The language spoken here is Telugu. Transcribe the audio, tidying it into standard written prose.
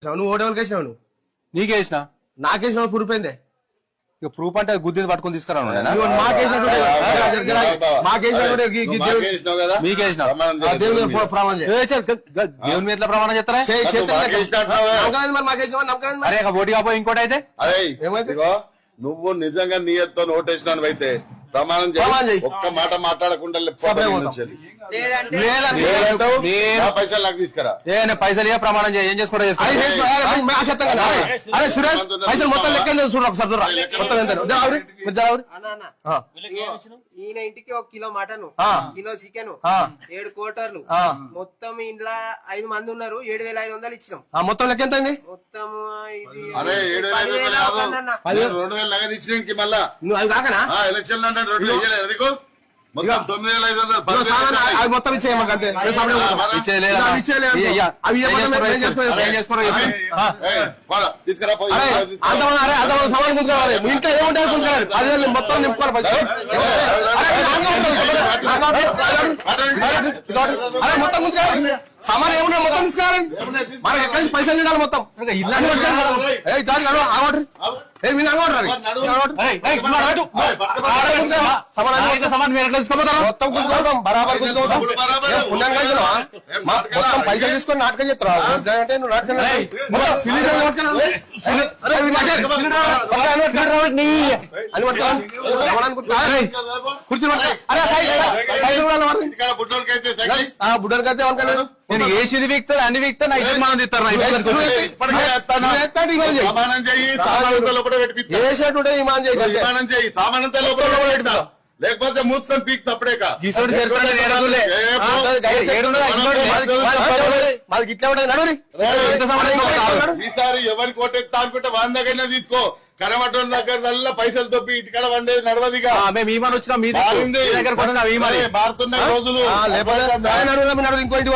నువ్వు ఓటేవాళ్ళకి వేసినావు నువ్వు నీకేసిన నాకేసిన పురిపోయిందే ఇక ప్రూఫ్ అంటే గుద్ది పట్టుకొని తీసుకురా దేవుని ప్రమాణం దేవుని మీద ఎట్లా ప్రమాణం చేస్తారా అరే ఓటు కాపోయి ఇంకోటి అయితే ఏమైతే నువ్వు నిజంగా నీయతో ఓటేసినాను అయితే ప్రమాణం చేయి ఒక్క మాట మాట్లాడకుండా పైసలు నాకు తీసుకురా పైసలు ప్రమాణం చేయ ఏం చేసుకోవడం అరే సురేష్ పైసలు మొత్తం లెక్క చూడు ఒకసారి మొత్తం ఎంత ఈయన ఇంటికి 1 కిలో మటన్ కిలో చికెన్ 7 క్వార్టర్లు మొత్తం ఇంట్లో 5 మంది ఉన్నారు 7,500 ఇచ్చినాం మొత్తం లెక్క ఎంత మొత్తం అరే 7,000 నగదు ఇచ్చినానికి మళ్ళా నువ్వు అది కాకనా ఎలక్షన్ మొత్తం 9,500 మొత్తం ఇచ్చేయమ్మ అంతే తీసుకురా సమాన్ గుంజుకోవాలి మీ ఇంట్లో ఏముంటే గుంజుకోవాలి 10,000 మొత్తం నింపుకోవాలి అరే మొత్తం గుంజుకోవాలి సామాన్ ఏముంటే మొత్తం తీసుకురావాలి మనకి ఎక్కడి నుంచి పైసలు తినాలి మొత్తం మొత్తం గుంజుకోవడం బరాబర్ గుంజుకోవడం మొత్తం పైసలు తీసుకొని నాటకం చేస్తావు అంటే నువ్వు నాటకం బుడ్డకైతే అనుకోలేదు నేను ఏది వీక్తా అన్ని వీక్తా నా ఇద్దరు మనం తిస్తారు వేసేటుంటే ఇమాన్ చేయి సామానంతా లోపల పెట్టినా లేకపోతే మూసుకొని పీక్ తప్పుడేక మాది ఇట్లా ఉంటుంది ఈసారి ఎవరికి ఓటెత్తా అనుకుంటే వాని దగ్గరనే తీసుకో కరమటం దగ్గర పైసలు తప్పి ఇటుకడ వండేది నడవదిగా మేము ఈమాన్ వచ్చినా మీ దగ్గర మారుతున్నాయి రోజులు లేకపోతే ఇంకో ఇంటి